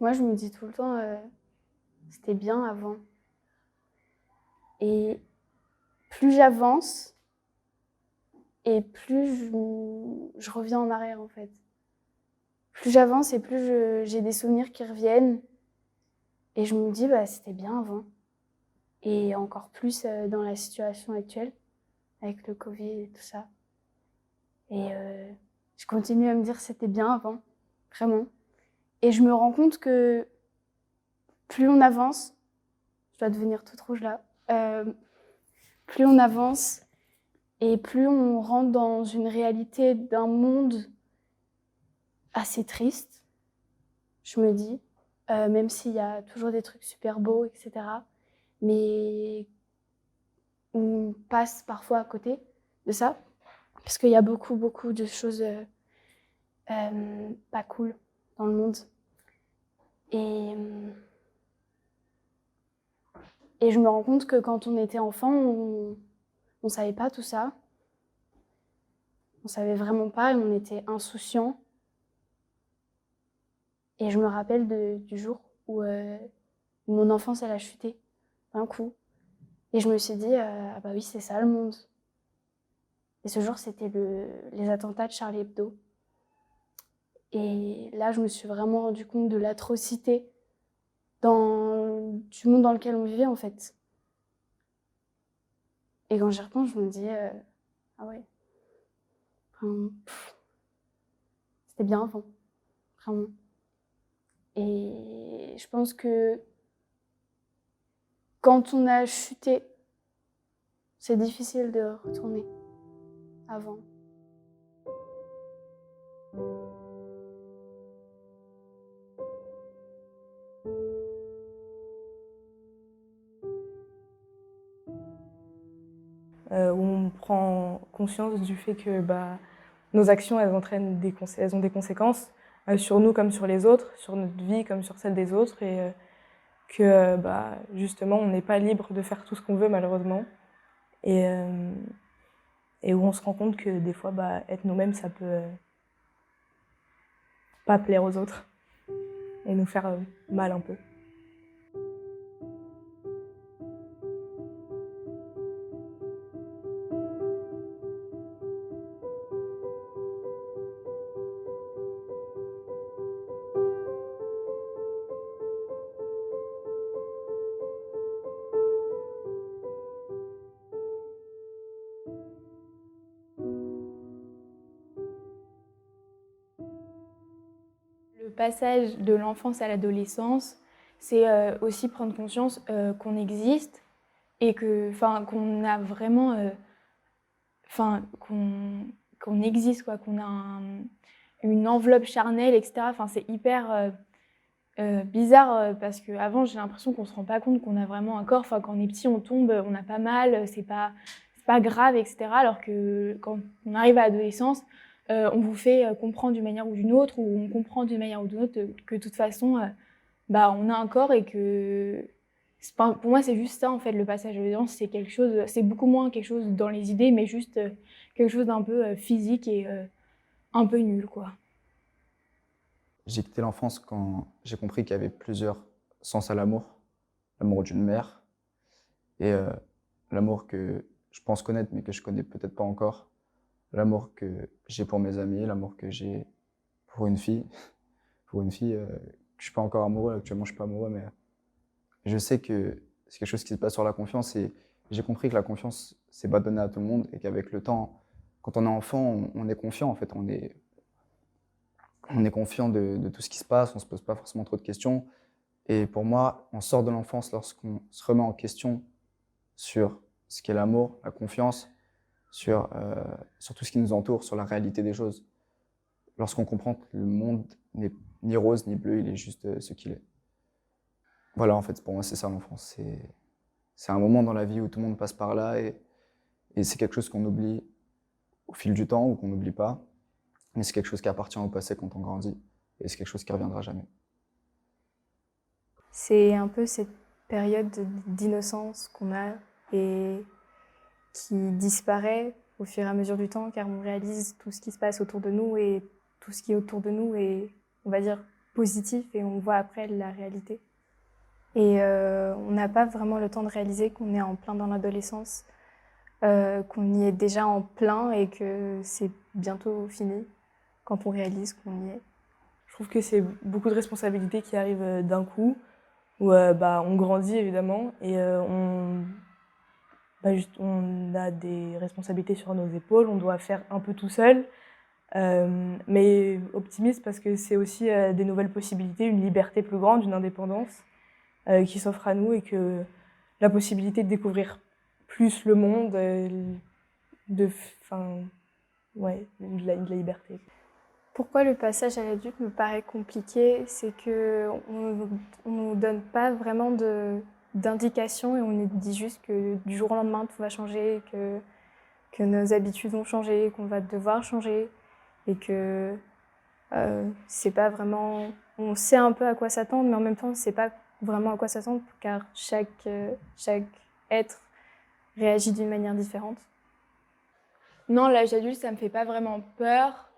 Moi, je me dis tout le temps, c'était bien avant. Et plus j'avance, et plus je reviens en arrière, en fait. Plus j'avance et plus j'ai des souvenirs qui reviennent. Et je me dis, bah, c'était bien avant. Et encore plus dans la situation actuelle, avec le Covid et tout ça. Et je continue à me dire, c'était bien avant, vraiment. Et je me rends compte que plus on avance, je dois devenir toute rouge là, plus on avance et plus on rentre dans une réalité d'un monde assez triste, je me dis, même s'il y a toujours des trucs super beaux, etc. Mais on passe parfois à côté de ça, parce qu'il y a beaucoup, beaucoup de choses pas cool dans le monde. Et je me rends compte que quand on était enfant, on savait pas tout ça. On savait vraiment pas et on était insouciants. Et je me rappelle du jour où mon enfance, elle a chuté d'un coup. Et je me suis dit, ah bah oui, c'est ça le monde. Et ce jour, c'était les attentats de Charlie Hebdo. Et là, je me suis vraiment rendu compte de l'atrocité du monde dans lequel on vivait, en fait. Et quand j'y repense, je me dis, ah ouais, enfin, c'était bien avant, vraiment. Et je pense que quand on a chuté, c'est difficile de retourner avant. Où on prend conscience du fait que nos actions, elles ont des conséquences sur nous comme sur les autres, sur notre vie comme sur celle des autres, et que justement, on n'est pas libre de faire tout ce qu'on veut, malheureusement. Et, et où on se rend compte que des fois, être nous-mêmes, ça peut pas plaire aux autres et nous faire mal un peu. Le passage de l'enfance à l'adolescence, c'est aussi prendre conscience qu'on existe et qu'on a vraiment, qu'on existe, quoi, qu'on a une enveloppe charnelle, etc. Enfin, c'est hyper bizarre parce qu'avant, j'ai l'impression qu'on se rend pas compte qu'on a vraiment un corps. Enfin, quand on est petit, on tombe, on n'a pas mal, c'est pas grave, etc. Alors que quand on arrive à l'adolescence, on vous fait comprendre d'une manière ou d'une autre, ou on comprend d'une manière ou d'une autre que de toute façon, on a un corps et que pour moi, c'est juste ça en fait, le passage à l'adolescence, c'est quelque chose, c'est beaucoup moins quelque chose dans les idées, mais juste quelque chose d'un peu physique et un peu nul, quoi. J'ai quitté l'enfance quand j'ai compris qu'il y avait plusieurs sens à l'amour. L'amour d'une mère et l'amour que je pense connaître mais que je connais peut-être pas encore. L'amour que j'ai pour mes amis, l'amour que j'ai pour une fille. Pour une fille, je suis pas encore amoureux, actuellement je suis pas amoureux, mais je sais que c'est quelque chose qui se passe sur la confiance et j'ai compris que la confiance, c'est pas donné à tout le monde et qu'avec le temps, quand on est enfant, on est confiant en fait, on est confiant de tout ce qui se passe, on se pose pas forcément trop de questions. Et pour moi, on sort de l'enfance lorsqu'on se remet en question sur ce qu'est l'amour, la confiance, sur tout ce qui nous entoure, sur la réalité des choses. Lorsqu'on comprend que le monde n'est ni rose ni bleu, il est juste ce qu'il est. Voilà, en fait, pour moi, c'est ça l'enfance. C'est un moment dans la vie où tout le monde passe par là et c'est quelque chose qu'on oublie au fil du temps ou qu'on n'oublie pas. Mais c'est quelque chose qui appartient au passé quand on grandit et c'est quelque chose qui reviendra jamais. C'est un peu cette période d'innocence qu'on a et qui disparaît au fur et à mesure du temps car on réalise tout ce qui se passe autour de nous et tout ce qui est autour de nous est, on va dire, positif et on voit après la réalité. Et on n'a pas vraiment le temps de réaliser qu'on est en plein dans l'adolescence, qu'on y est déjà en plein et que c'est bientôt fini quand on réalise qu'on y est. Je trouve que c'est beaucoup de responsabilités qui arrivent d'un coup, où on grandit évidemment et on a des responsabilités sur nos épaules, on doit faire un peu tout seul, mais optimiste parce que c'est aussi des nouvelles possibilités, une liberté plus grande, une indépendance qui s'offre à nous et que la possibilité de découvrir plus le monde, de la liberté. Pourquoi le passage à l'adulte me paraît compliqué, c'est qu'on ne nous donne pas vraiment d'indications et on nous dit juste que du jour au lendemain tout va changer, que nos habitudes vont changer, qu'on va devoir changer et que c'est pas vraiment... On sait un peu à quoi s'attendre, mais en même temps on ne sait pas vraiment à quoi s'attendre car chaque être réagit d'une manière différente. Non, l'âge adulte, ça me fait pas vraiment peur.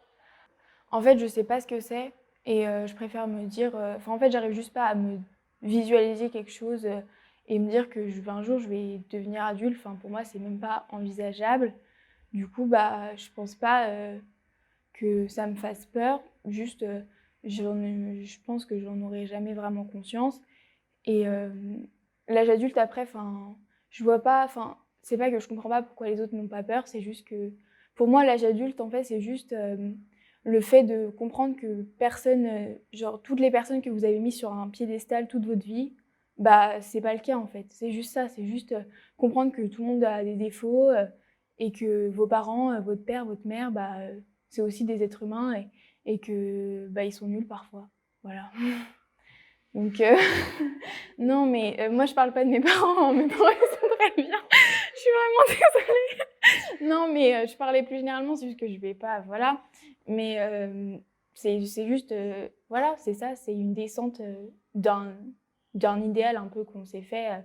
En fait, je sais pas ce que c'est et je préfère me dire... en fait, j'arrive juste pas à me visualiser quelque chose et me dire que un jour, je vais devenir adulte. Enfin, pour moi, c'est même pas envisageable. Du coup, je pense pas que ça me fasse peur. Juste, je pense que j'en aurai jamais vraiment conscience. Et l'âge adulte, après, je vois pas... c'est pas que je comprends pas pourquoi les autres n'ont pas peur, c'est juste que... Pour moi, l'âge adulte, en fait, c'est juste... le fait de comprendre que personne, toutes les personnes que vous avez mises sur un piédestal toute votre vie, c'est pas le cas en fait. C'est juste ça, c'est juste comprendre que tout le monde a des défauts et que vos parents, votre père, votre mère, c'est aussi des êtres humains et que ils sont nuls parfois. Voilà. Donc non, mais moi je parle pas de mes parents, mes parents ils sont très bien. Je suis vraiment désolée. Non, mais je parlais plus généralement, c'est juste que je vais pas, voilà. Mais c'est juste, voilà, c'est ça, c'est une descente d'un idéal un peu qu'on s'est fait.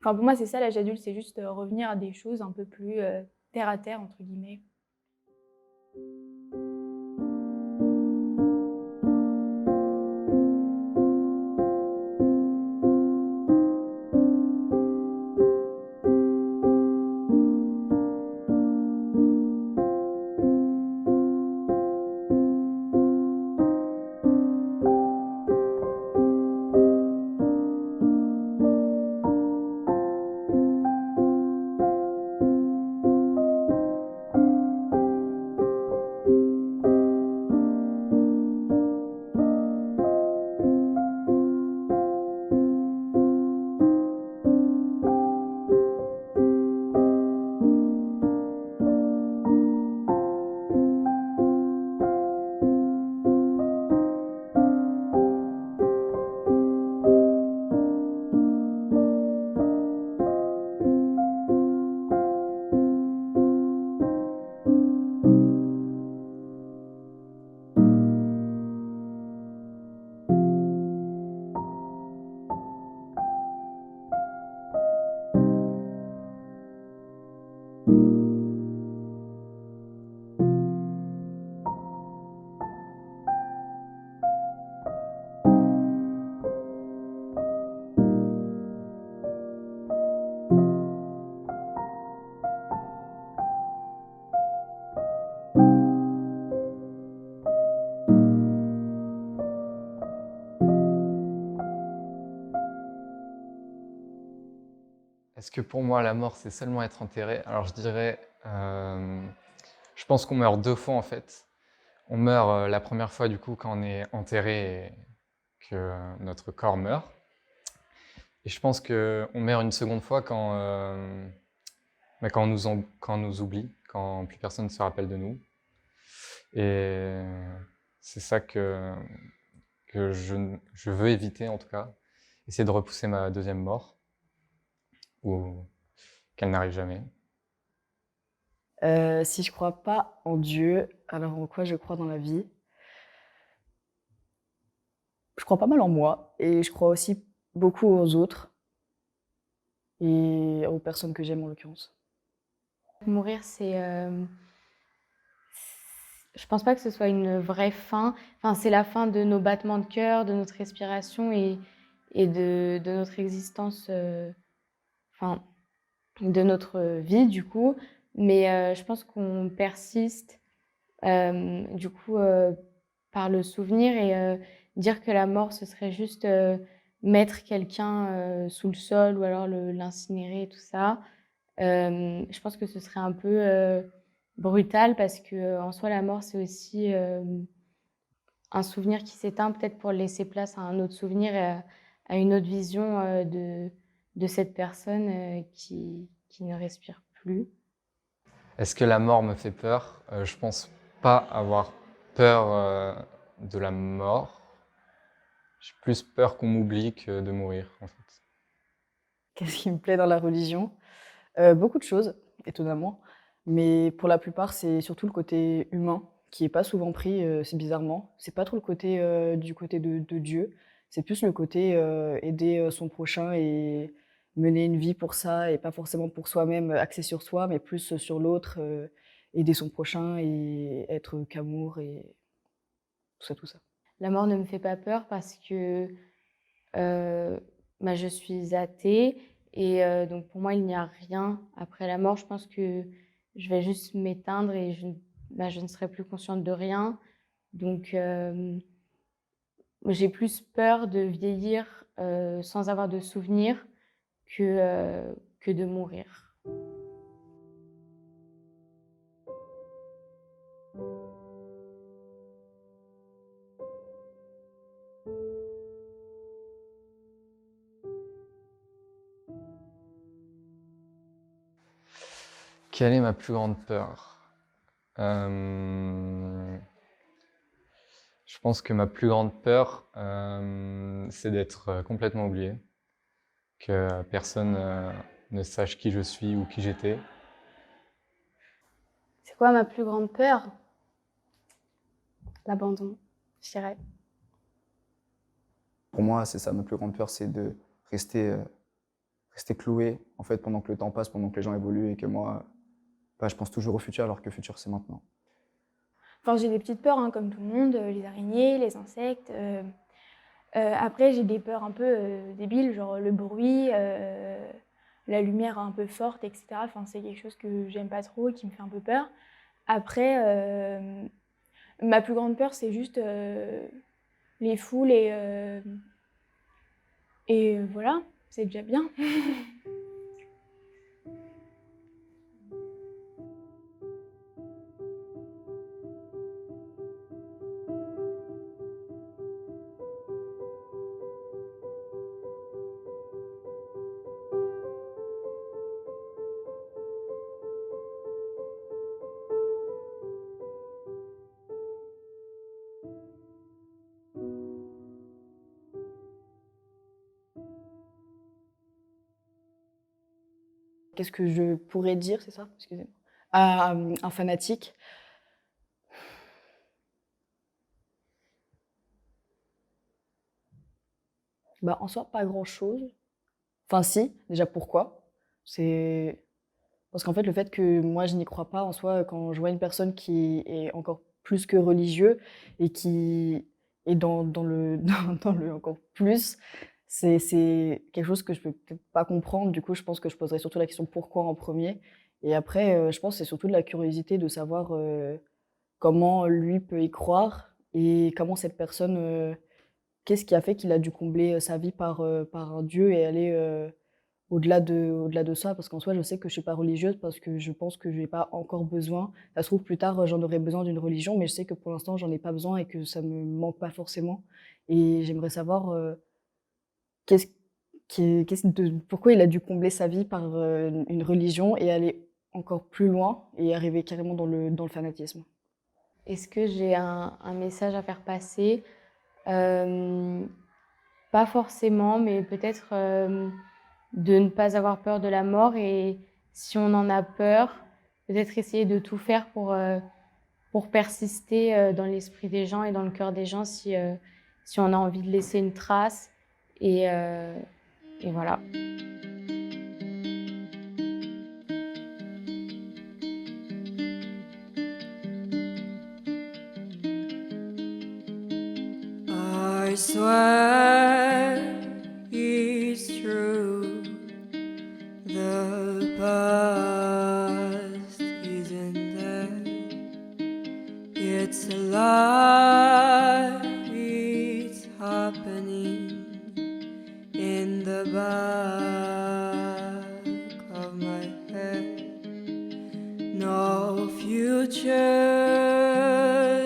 Pour moi, c'est ça l'âge adulte, c'est juste revenir à des choses un peu plus terre à terre, entre guillemets. Est-ce que pour moi, la mort, c'est seulement être enterré? Alors je dirais, je pense qu'on meurt deux fois en fait. On meurt la première fois du coup quand on est enterré et que notre corps meurt. Et je pense qu'on meurt une seconde fois quand on nous oublie, quand plus personne ne se rappelle de nous. Et c'est ça que je veux éviter en tout cas. Essayer de repousser ma deuxième mort. Ou qu'elle n'arrive jamais. Si je crois pas en Dieu, alors en quoi je crois dans la vie? Je crois pas mal en moi et je crois aussi beaucoup aux autres et aux personnes que j'aime en l'occurrence. Mourir, c'est je pense pas que ce soit une vraie fin. Enfin, c'est la fin de nos battements de cœur, de notre respiration et de notre existence, enfin, de notre vie, du coup. Mais je pense qu'on persiste, du coup, par le souvenir et dire que la mort, ce serait juste mettre quelqu'un sous le sol ou alors l'incinérer, tout ça. Je pense que ce serait un peu brutal parce que en soi, la mort, c'est aussi un souvenir qui s'éteint, peut-être pour laisser place à un autre souvenir et à une autre vision de cette personne qui ne respire plus. Est-ce que la mort me fait peur? Je pense pas avoir peur de la mort. J'ai plus peur qu'on m'oublie que de mourir, en fait. Qu'est-ce qui me plaît dans la religion? Beaucoup de choses, étonnamment, mais pour la plupart, c'est surtout le côté humain qui est pas souvent pris, c'est bizarrement. C'est pas trop le côté, du côté de Dieu, c'est plus le côté, aider, son prochain et mener une vie pour ça et pas forcément pour soi-même, axé sur soi, mais plus, sur l'autre, aider son prochain et être qu'amour et tout ça, tout ça. La mort ne me fait pas peur parce que bah, je suis athée et donc pour moi, il n'y a rien après la mort. Je pense que je vais juste m'éteindre et je ne serai plus consciente de rien. Donc j'ai plus peur de vieillir sans avoir de souvenirs que de mourir. Quelle est ma plus grande peur? Je pense que ma plus grande peur, c'est d'être complètement oublié, que personne ne sache qui je suis ou qui j'étais. C'est quoi ma plus grande peur? L'abandon, je dirais. Pour moi, c'est ça, ma plus grande peur, c'est de rester cloué, en fait, pendant que le temps passe, pendant que les gens évoluent et que moi, bah, je pense toujours au futur alors que le futur, c'est maintenant. Enfin, j'ai des petites peurs, hein, comme tout le monde, les araignées, les insectes. Après, j'ai des peurs un peu débiles, genre le bruit, la lumière un peu forte, etc. Enfin, c'est quelque chose que j'aime pas trop et qui me fait un peu peur. Après, ma plus grande peur, c'est juste les foules et voilà, c'est déjà bien. Qu'est-ce que je pourrais dire, c'est ça? Excusez-moi. À, un fanatique. Bah, en soi, pas grand-chose. Enfin si, déjà pourquoi? C'est parce qu'en fait, le fait que moi je n'y crois pas en soi, quand je vois une personne qui est encore plus que religieux et qui est dans le dans le encore plus, c'est quelque chose que je peux peut-être pas comprendre. Du coup, je pense que je poserais surtout la question pourquoi en premier. Et après, je pense que c'est surtout de la curiosité de savoir, comment lui peut y croire et comment cette personne, qu'est-ce qui a fait qu'il a dû combler, sa vie par un Dieu et aller, au-delà de ça? Parce qu'en soi, je sais que je suis pas religieuse parce que je pense que j'ai pas encore besoin. Ça se trouve plus tard, j'en aurai besoin d'une religion, mais je sais que pour l'instant, j'en ai pas besoin et que ça me manque pas forcément. Et j'aimerais savoir, qu'est-ce qu'est-ce de pourquoi il a dû combler sa vie par, une religion et aller encore plus loin et arriver carrément dans le fanatisme? Est-ce que j'ai un message à faire passer? Hem, Pas forcément, mais peut-être, de ne pas avoir peur de la mort et si on en a peur, peut-être essayer de tout faire pour persister, dans l'esprit des gens et dans le cœur des gens si on a envie de laisser une trace et, heu, et voilà. I swear it's true. The past isn't dead. It's alive. It's happening in the back of my head. No future,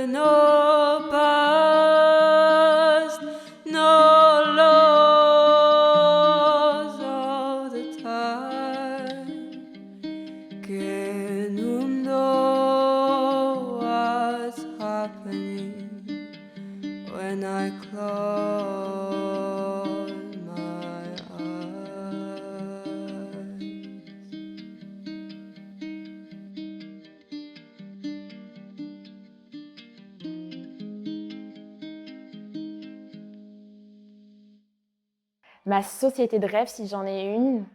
no past, no laws of the time can undo what's happening when I close my eyes. Ma société de rêve, si j'en ai une,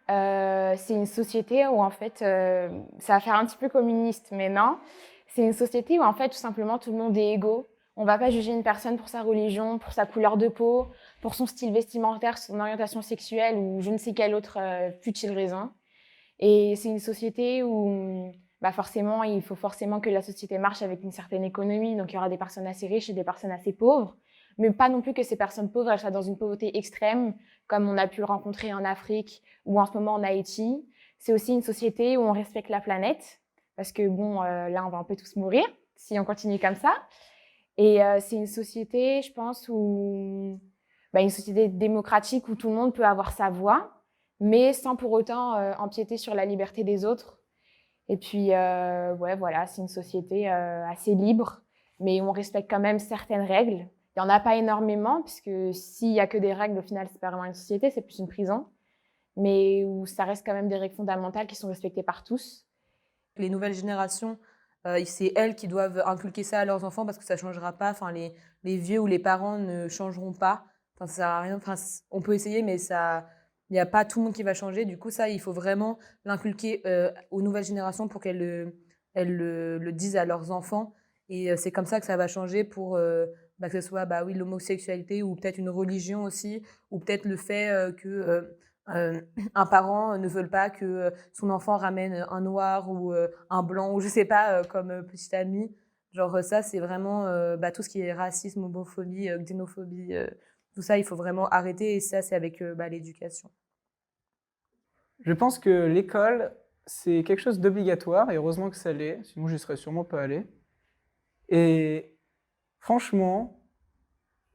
c'est une société où en fait, ça va faire un petit peu communiste, mais non. C'est une société où en fait, tout simplement, tout le monde est égaux. On ne va pas juger une personne pour sa religion, pour sa couleur de peau, pour son style vestimentaire, son orientation sexuelle ou je ne sais quelle autre futile raison. Et c'est une société où forcément, il faut forcément que la société marche avec une certaine économie. Donc, il y aura des personnes assez riches et des personnes assez pauvres. Mais pas non plus que ces personnes pauvres elles soient dans une pauvreté extrême, comme on a pu le rencontrer en Afrique ou en ce moment en Haïti. C'est aussi une société où on respecte la planète, parce que bon, là, on va un peu tous mourir si on continue comme ça. Et c'est une société, je pense, où une société démocratique où tout le monde peut avoir sa voix, mais sans pour autant empiéter sur la liberté des autres. Et puis, ouais, voilà, c'est une société assez libre, mais où on respecte quand même certaines règles. Il n'y en a pas énormément, puisque s'il n'y a que des règles, au final, c'est pas vraiment une société, c'est plus une prison. Mais où ça reste quand même des règles fondamentales qui sont respectées par tous. Les nouvelles générations, c'est elles qui doivent inculquer ça à leurs enfants parce que ça ne changera pas. Enfin, les vieux ou les parents ne changeront pas. Enfin, ça sert à rien. Enfin, on peut essayer, mais il n'y a pas tout le monde qui va changer. Du coup, ça, il faut vraiment l'inculquer aux nouvelles générations pour qu'elles le disent à leurs enfants. Et c'est comme ça que ça va changer pour que ce soit l'homosexualité ou peut-être une religion aussi, ou peut-être le fait que un parent ne veut pas que son enfant ramène un noir ou un blanc, ou je sais pas, comme petit ami. Genre ça, c'est vraiment tout ce qui est racisme, homophobie, xénophobie, tout ça, il faut vraiment arrêter. Et ça, c'est avec l'éducation. Je pense que l'école, c'est quelque chose d'obligatoire, et heureusement que ça l'est, sinon j'y serais sûrement pas allé. Et franchement,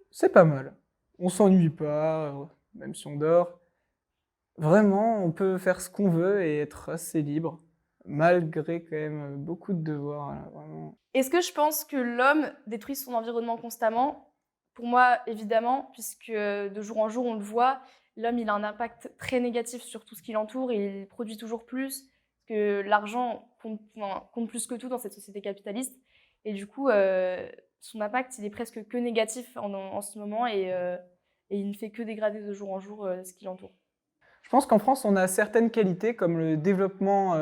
c'est pas mal. On s'ennuie pas, même si on dort. Vraiment, on peut faire ce qu'on veut et être assez libre, malgré quand même beaucoup de devoirs. Là, vraiment. Est-ce que je pense que l'homme détruit son environnement constamment? Pour moi, évidemment, puisque de jour en jour, on le voit, l'homme il a un impact très négatif sur tout ce qui l'entoure et il produit toujours plus, parce que l'argent compte plus que tout dans cette société capitaliste. Et du coup, son impact, il est presque que négatif en ce moment et il ne fait que dégrader de jour en jour ce qui l'entoure. Je pense qu'en France, on a certaines qualités comme le développement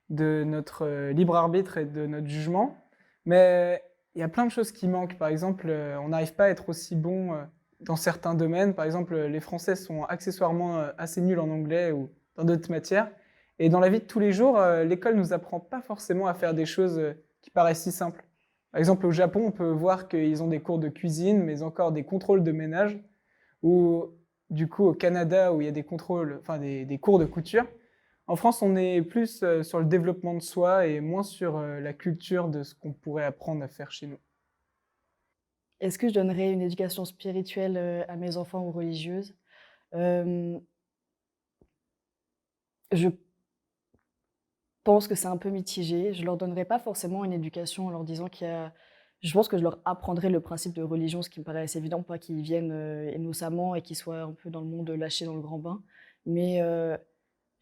de notre libre arbitre et de notre jugement, mais il y a plein de choses qui manquent. Par exemple, on n'arrive pas à être aussi bon dans certains domaines. Par exemple, les Français sont accessoirement assez nuls en anglais ou dans d'autres matières. Et dans la vie de tous les jours, l'école ne nous apprend pas forcément à faire des choses qui paraissent si simples. Par exemple, au Japon, on peut voir qu'ils ont des cours de cuisine, mais encore des contrôles de ménage, ou du coup au Canada, où il y a des contrôles, enfin des cours de couture. En France, on est plus sur le développement de soi et moins sur la culture de ce qu'on pourrait apprendre à faire chez nous. Est-ce que je donnerais une éducation spirituelle à mes enfants ou religieuse? Je pense que c'est un peu mitigé. Je leur donnerais pas forcément une éducation en leur disant qu'il y a... Je pense que je leur apprendrais le principe de religion, ce qui me paraît assez évident, pas qu'ils viennent innocemment et qu'ils soient un peu dans le monde lâchés dans le grand bain. Mais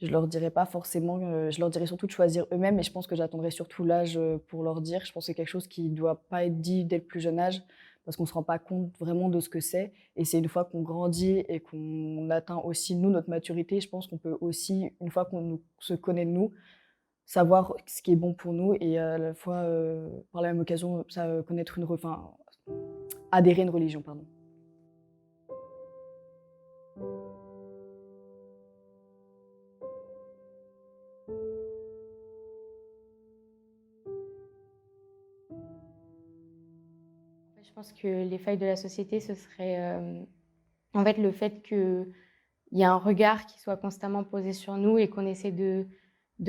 je leur dirais pas forcément, je leur dirais surtout de choisir eux-mêmes, et je pense que j'attendrai surtout l'âge pour leur dire. Je pense que c'est quelque chose qui doit pas être dit dès le plus jeune âge, parce qu'on se rend pas compte vraiment de ce que c'est. Et c'est une fois qu'on grandit et qu'on atteint aussi, nous, notre maturité, je pense qu'on peut aussi, une fois qu'on se connaît de nous, savoir ce qui est bon pour nous et à la fois, par la même occasion, connaître adhérer à une religion, pardon. Je pense que les failles de la société, ce serait en fait le fait qu'il y a un regard qui soit constamment posé sur nous et qu'on essaie de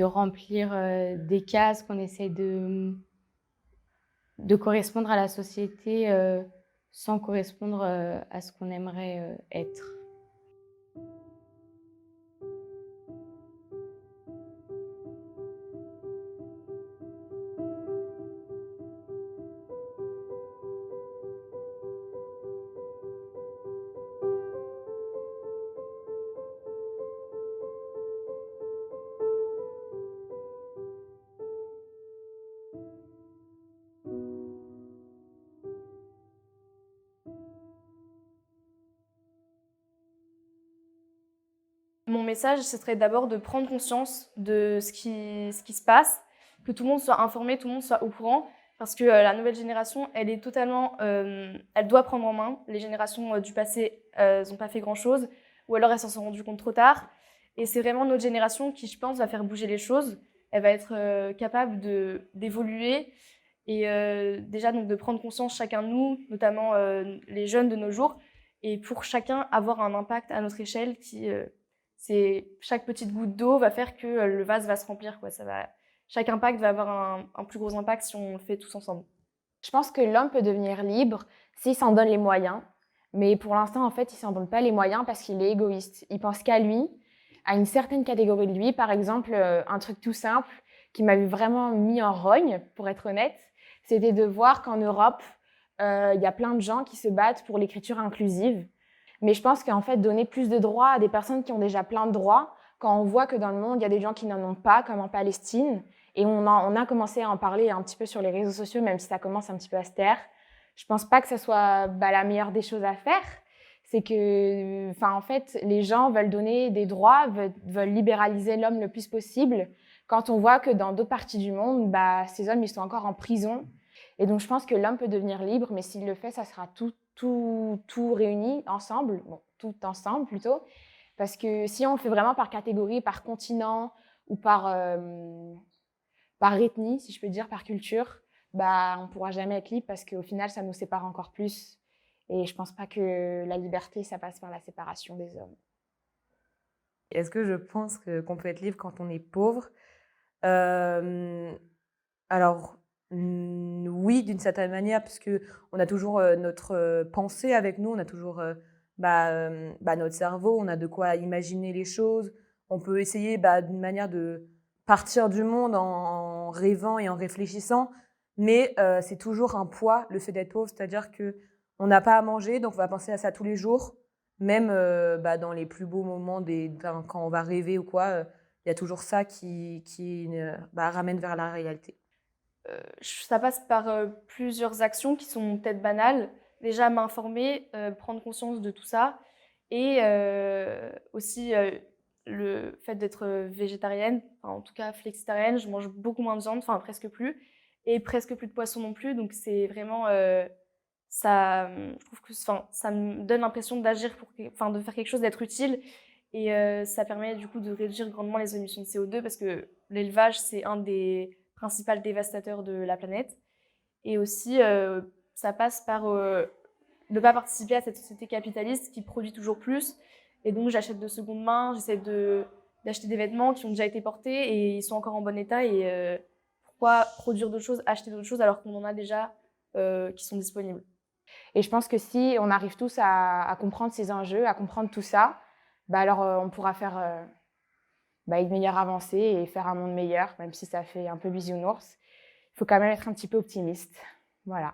remplir des cases, qu'on essaie de correspondre à la société sans correspondre à ce qu'on aimerait être. Mon message, ce serait d'abord de prendre conscience de ce qui se passe, que tout le monde soit informé, tout le monde soit au courant, parce que la nouvelle génération, elle est totalement, elle doit prendre en main. Les générations du passé, elles n'ont pas fait grand-chose, ou alors elles s'en sont rendues compte trop tard. Et c'est vraiment notre génération qui, je pense, va faire bouger les choses. Elle va être capable d'évoluer et déjà donc de prendre conscience chacun de nous, notamment les jeunes de nos jours, et pour chacun avoir un impact à notre échelle qui chaque petite goutte d'eau va faire que le vase va se remplir, quoi. Chaque impact va avoir un plus gros impact si on le fait tous ensemble. Je pense que l'homme peut devenir libre s'il s'en donne les moyens. Mais pour l'instant, en fait, il ne s'en donne pas les moyens parce qu'il est égoïste. Il pense qu'à lui, à une certaine catégorie de lui. Par exemple, un truc tout simple qui m'avait vraiment mis en rogne, pour être honnête, c'était de voir qu'en Europe, il y a plein de gens qui se battent pour l'écriture inclusive. Mais je pense qu'en fait, donner plus de droits à des personnes qui ont déjà plein de droits, quand on voit que dans le monde, il y a des gens qui n'en ont pas, comme en Palestine, et on a commencé à en parler un petit peu sur les réseaux sociaux, même si ça commence un petit peu à se taire, je pense pas que ce soit la meilleure des choses à faire. C'est que, en fait, les gens veulent donner des droits, veulent libéraliser l'homme le plus possible, quand on voit que dans d'autres parties du monde, ces hommes, ils sont encore en prison. Et donc, je pense que l'homme peut devenir libre, mais s'il le fait, ça sera tout réuni ensemble, tout ensemble plutôt, parce que si on le fait vraiment par catégorie, par continent ou par ethnie, si je peux dire, par culture, on ne pourra jamais être libre parce qu'au final, ça nous sépare encore plus. Et je ne pense pas que la liberté, ça passe par la séparation des hommes. Est-ce que je pense qu'on peut être libre quand on est pauvre? Alors, oui, d'une certaine manière, puisque on a toujours notre pensée avec nous, on a toujours notre cerveau, on a de quoi imaginer les choses. On peut essayer d'une manière de partir du monde en rêvant et en réfléchissant, mais c'est toujours un poids, le fait d'être pauvre, c'est-à-dire qu'on n'a pas à manger, donc on va penser à ça tous les jours, même dans les plus beaux moments, quand on va rêver ou quoi, il y a toujours ça qui ramène vers la réalité. Ça passe par plusieurs actions qui sont peut-être banales. Déjà, m'informer, prendre conscience de tout ça. Et aussi le fait d'être végétarienne, en tout cas flexitarienne, je mange beaucoup moins de viande, presque plus. Et presque plus de poisson non plus. Donc c'est vraiment... je trouve que ça me donne l'impression d'agir, de faire quelque chose, d'être utile. Et ça permet du coup de réduire grandement les émissions de CO2 parce que l'élevage, c'est un des principal dévastateur de la planète. Et aussi, ça passe par ne pas participer à cette société capitaliste qui produit toujours plus. Et donc, j'achète de seconde main, j'essaie d'acheter des vêtements qui ont déjà été portés et ils sont encore en bon état. Et pourquoi produire d'autres choses, acheter d'autres choses alors qu'on en a déjà qui sont disponibles? Et je pense que si on arrive tous à comprendre ces enjeux, à comprendre tout ça, alors on pourra faire une meilleure avancée et faire un monde meilleur, même si ça fait un peu bisounours. Il faut quand même être un petit peu optimiste. Voilà.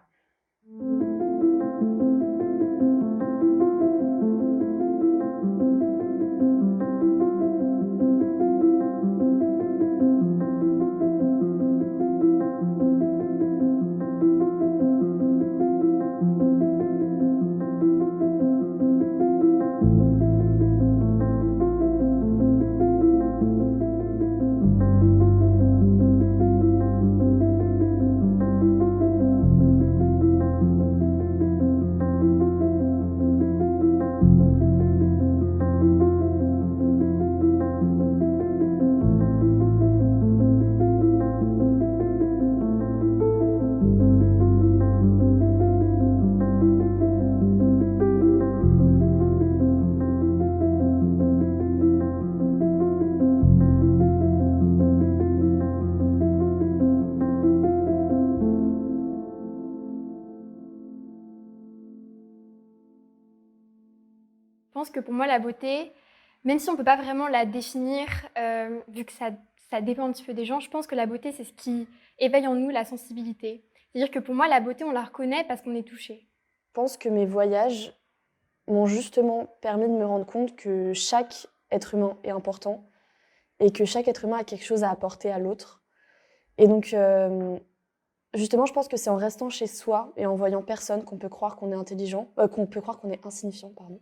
pense que pour moi, la beauté, même si on ne peut pas vraiment la définir, vu que ça dépend un petit peu des gens, je pense que la beauté, c'est ce qui éveille en nous la sensibilité. C'est-à-dire que pour moi, la beauté, on la reconnaît parce qu'on est touché. Je pense que mes voyages m'ont justement permis de me rendre compte que chaque être humain est important et que chaque être humain a quelque chose à apporter à l'autre. Et donc, justement, je pense que c'est en restant chez soi et en voyant personne qu'on peut croire qu'on est intelligent, qu'on peut croire qu'on est insignifiant, pardon.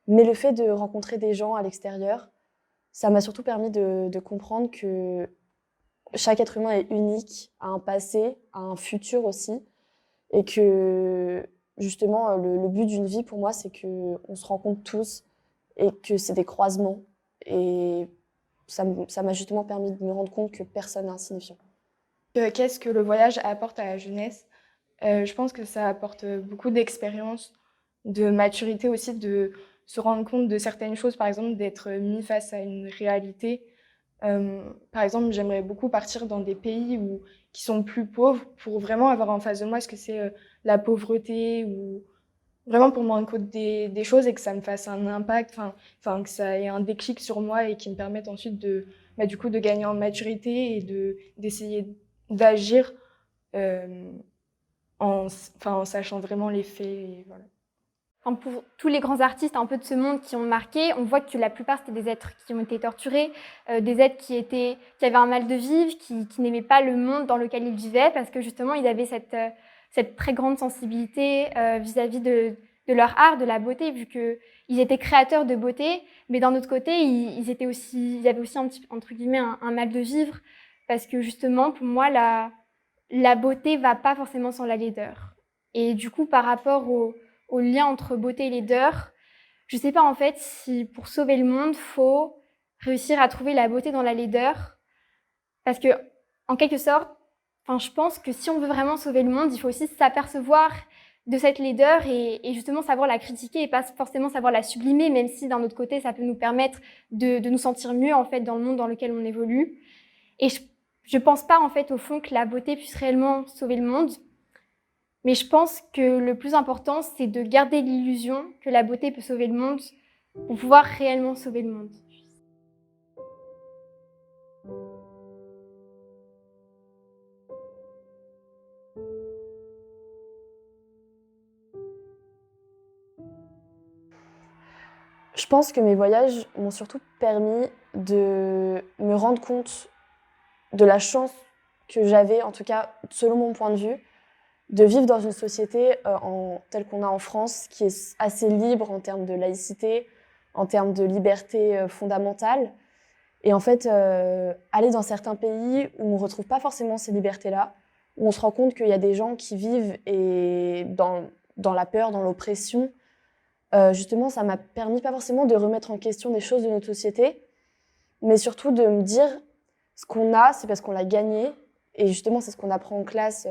Mais le fait de rencontrer des gens à l'extérieur, ça m'a surtout permis de comprendre que chaque être humain est unique, a un passé, a un futur aussi, et que justement, le but d'une vie pour moi, c'est qu'on se rencontre tous et que c'est des croisements. Et ça m'a justement permis de me rendre compte que personne n'est insignifiant. Qu'est-ce que le voyage apporte à la jeunesse? Je pense que ça apporte beaucoup d'expérience, de maturité aussi, de se rendre compte de certaines choses, par exemple d'être mis face à une réalité. Par exemple, j'aimerais beaucoup partir dans des pays qui sont plus pauvres pour vraiment avoir en face de moi ce que c'est la pauvreté, ou vraiment pour me rendre compte des choses et que ça me fasse un impact, que ça ait un déclic sur moi et qui me permette ensuite du coup, de gagner en maturité et d'essayer d'agir en sachant vraiment les faits. Et voilà. Enfin, pour tous les grands artistes un peu de ce monde qui ont marqué, on voit que la plupart c'était des êtres qui ont été torturés, des êtres qui avaient un mal de vivre, qui n'aimaient pas le monde dans lequel ils vivaient parce que justement ils avaient cette très grande sensibilité vis-à-vis de leur art, de la beauté, vu qu'ils étaient créateurs de beauté, mais d'un autre côté ils avaient aussi un petit, entre guillemets, un mal de vivre parce que justement pour moi la beauté va pas forcément sans la laideur. Et du coup par rapport au lien entre beauté et laideur, je sais pas en fait si pour sauver le monde, faut réussir à trouver la beauté dans la laideur. Parce que, en quelque sorte, je pense que si on veut vraiment sauver le monde, il faut aussi s'apercevoir de cette laideur et justement savoir la critiquer et pas forcément savoir la sublimer, même si d'un autre côté, ça peut nous permettre de nous sentir mieux en fait dans le monde dans lequel on évolue. Et je pense pas en fait au fond que la beauté puisse réellement sauver le monde. Mais je pense que le plus important, c'est de garder l'illusion que la beauté peut sauver le monde pour pouvoir réellement sauver le monde. Je pense que mes voyages m'ont surtout permis de me rendre compte de la chance que j'avais, en tout cas selon mon point de vue, de vivre dans une société telle qu'on a en France, qui est assez libre en termes de laïcité, en termes de liberté fondamentale. Et en fait, aller dans certains pays où on ne retrouve pas forcément ces libertés-là, où on se rend compte qu'il y a des gens qui vivent dans la peur, dans l'oppression, justement, ça m'a permis pas forcément de remettre en question des choses de notre société, mais surtout de me dire ce qu'on a, c'est parce qu'on l'a gagné. Et justement, c'est ce qu'on apprend en classe,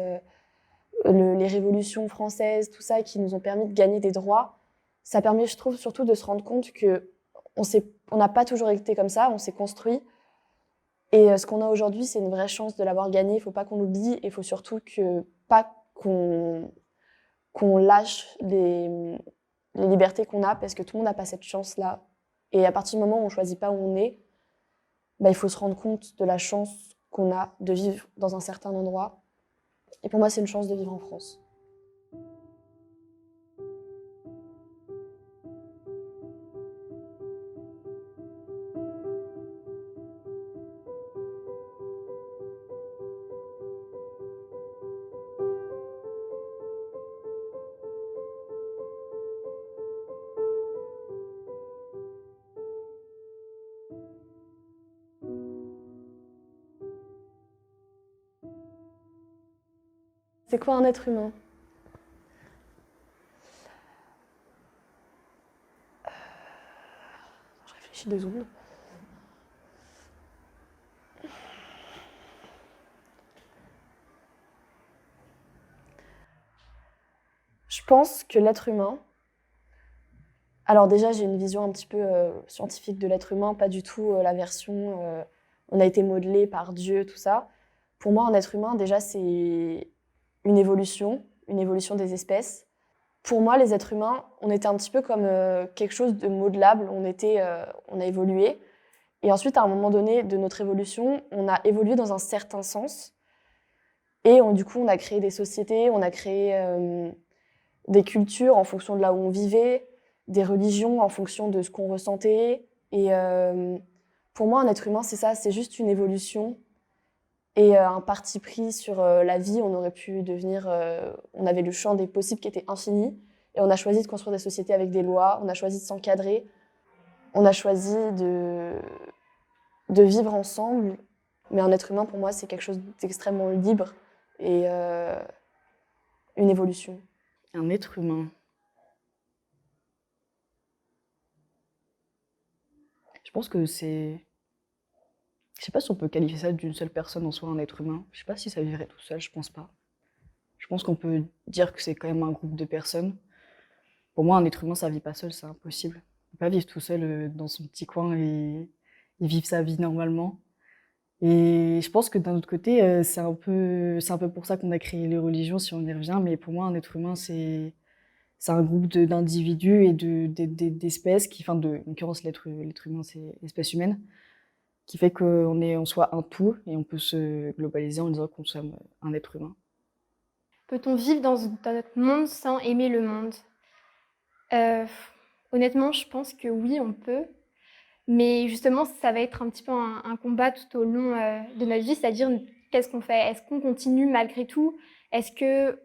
les révolutions françaises, tout ça, qui nous ont permis de gagner des droits. Ça permet, je trouve, surtout de se rendre compte qu'on n'a pas toujours été comme ça, on s'est construit. Et ce qu'on a aujourd'hui, c'est une vraie chance de l'avoir gagné. Il ne faut pas qu'on l'oublie et il faut surtout qu'on lâche les libertés qu'on a, parce que tout le monde n'a pas cette chance-là. Et à partir du moment où on ne choisit pas où on est, il faut se rendre compte de la chance qu'on a de vivre dans un certain endroit. Et pour moi, c'est une chance de vivre en France. C'est quoi un être humain? Je réfléchis 2 secondes. Je pense que l'être humain... Alors déjà, j'ai une vision un petit peu scientifique de l'être humain, pas du tout la version on a été modelé par Dieu, tout ça. Pour moi, un être humain, déjà, c'est une évolution des espèces. pour moi, les êtres humains, on était un petit peu comme quelque chose de modelable. On a évolué. Et ensuite, à un moment donné de notre évolution, on a évolué dans un certain sens. Et du coup, on a créé des sociétés, on a créé des cultures en fonction de là où on vivait, des religions en fonction de ce qu'on ressentait. Et pour moi, un être humain, c'est ça, c'est juste une évolution et un parti pris sur la vie. On aurait pu devenir... on avait le champ des possibles qui était infini. Et on a choisi de construire des sociétés avec des lois, on a choisi de s'encadrer, on a choisi de vivre ensemble. Mais un être humain, pour moi, c'est quelque chose d'extrêmement libre et une évolution. Un être humain. Je pense que c'est... Je sais pas si on peut qualifier ça d'une seule personne en soi, un être humain. Je sais pas si ça vivrait tout seul, je pense pas. Je pense qu'on peut dire que c'est quand même un groupe de personnes. Pour moi, un être humain, ça vit pas seul, c'est impossible. On peut pas vivre tout seul dans son petit coin et vivre sa vie normalement. Et je pense que d'un autre côté, c'est un peu pour ça qu'on a créé les religions, si on y revient. Mais pour moi, un être humain, c'est un groupe d'individus et d'espèces qui, en l'occurrence, l'être humain, c'est l'espèce humaine, qui fait qu'on soit un tout et on peut se globaliser en disant qu'on sommes un être humain. Peut-on vivre dans notre monde sans aimer le monde ? Honnêtement, je pense que oui, on peut. Mais justement, ça va être un petit peu un combat tout au long de notre vie, c'est-à-dire qu'est-ce qu'on fait ? Est-ce qu'on continue malgré tout ? Est-ce que,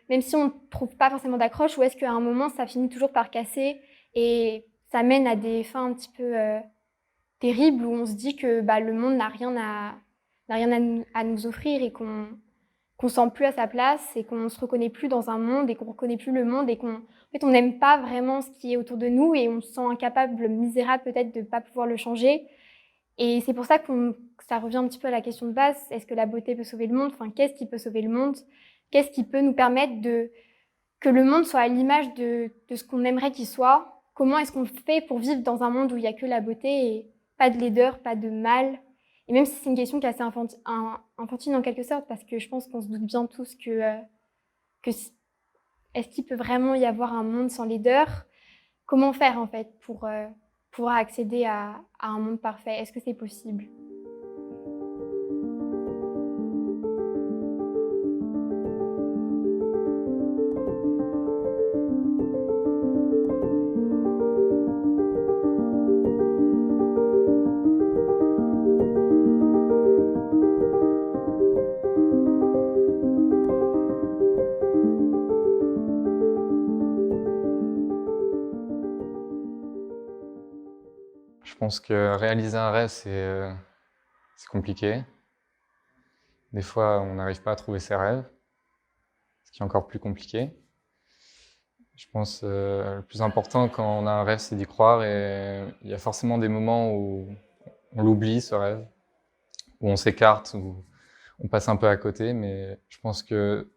même si on ne trouve pas forcément d'accroche, ou est-ce qu'à un moment, ça finit toujours par casser et ça mène à des fins un petit peu terribles où on se dit que le monde n'a rien à nous offrir et qu'on ne se sent plus à sa place et qu'on ne se reconnaît plus dans un monde et qu'on ne reconnaît plus le monde et on n'aime pas vraiment ce qui est autour de nous et on se sent incapable, misérable peut-être de ne pas pouvoir le changer. Et c'est pour ça que ça revient un petit peu à la question de base. Est-ce que la beauté peut sauver le monde ? Enfin, qu'est-ce qui peut sauver le monde ? Qu'est-ce qui peut nous permettre que le monde soit à l'image de ce qu'on aimerait qu'il soit ? Comment est-ce qu'on fait pour vivre dans un monde où il n'y a que la beauté et pas de laideur, pas de mal ? Et même si c'est une question qui est assez enfantine en quelque sorte, parce que je pense qu'on se doute bien tous que est-ce qu'il peut vraiment y avoir un monde sans laideur ? Comment faire en fait pour pouvoir accéder à un monde parfait ? Est-ce que c'est possible ? Je pense que réaliser un rêve, c'est compliqué. Des fois, on n'arrive pas à trouver ses rêves, ce qui est encore plus compliqué. Je pense que le plus important quand on a un rêve, c'est d'y croire. Et il y a forcément des moments où on l'oublie, ce rêve, où on s'écarte, où on passe un peu à côté. Mais je pense que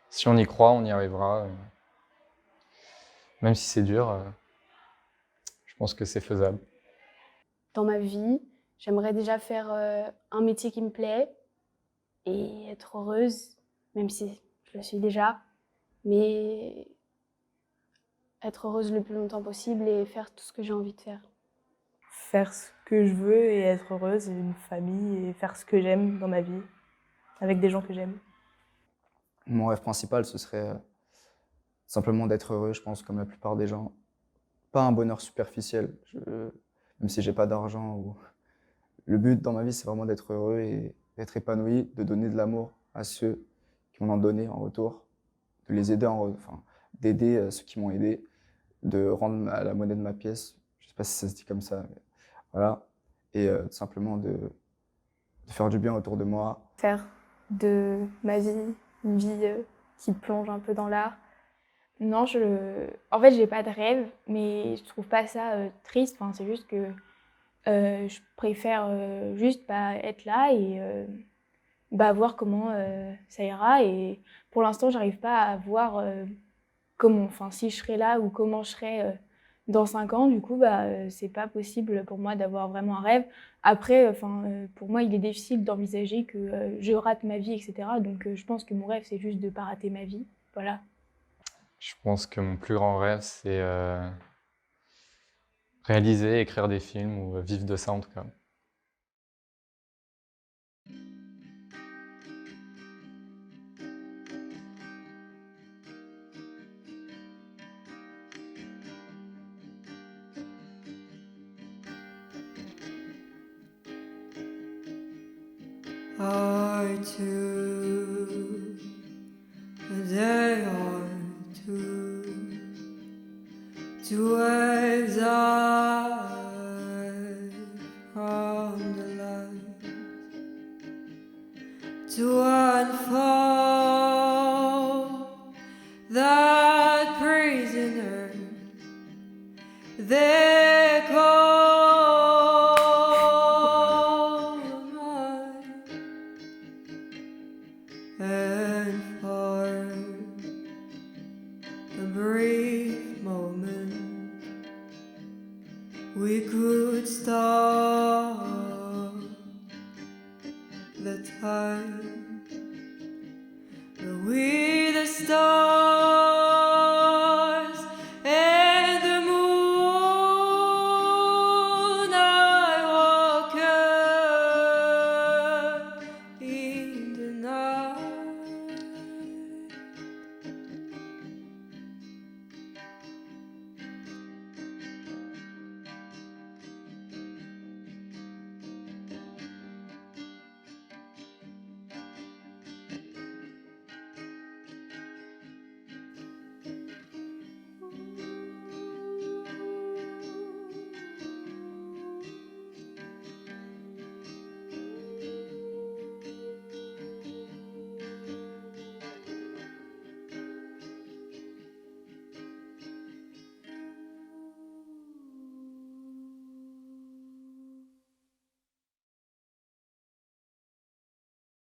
si on y croit, on y arrivera. Même si c'est dur, je pense que c'est faisable. Dans ma vie, j'aimerais déjà faire un métier qui me plaît et être heureuse, même si je le suis déjà, mais être heureuse le plus longtemps possible et faire tout ce que j'ai envie de faire. Faire ce que je veux et être heureuse, et une famille et faire ce que j'aime dans ma vie, avec des gens que j'aime. Mon rêve principal, ce serait simplement d'être heureux, je pense, comme la plupart des gens. Pas un bonheur superficiel. Même si j'ai pas d'argent. Le but dans ma vie, c'est vraiment d'être heureux et d'être épanoui, de donner de l'amour à ceux qui m'en ont donné en retour, de les aider, d'aider ceux qui m'ont aidé, de rendre la monnaie de ma pièce. Je sais pas si ça se dit comme ça, mais voilà. Et simplement de faire du bien autour de moi. Faire de ma vie une vie qui plonge un peu dans l'art. Non, en fait, j'ai pas de rêve, mais je trouve pas ça triste. Enfin, c'est juste que je préfère juste être là et voir comment ça ira. Et pour l'instant, j'arrive pas à voir si je serai là ou comment je serai dans 5 ans. Du coup, c'est pas possible pour moi d'avoir vraiment un rêve. Après, pour moi, il est difficile d'envisager que je rate ma vie, etc. Donc, je pense que mon rêve, c'est juste de pas rater ma vie. Voilà. Je pense que mon plus grand rêve, c'est réaliser, écrire des films ou vivre de ça en tout cas. Or two, a day or two, to exile from the light, to unfold that prisoner they call mine, and for a brief moment we could start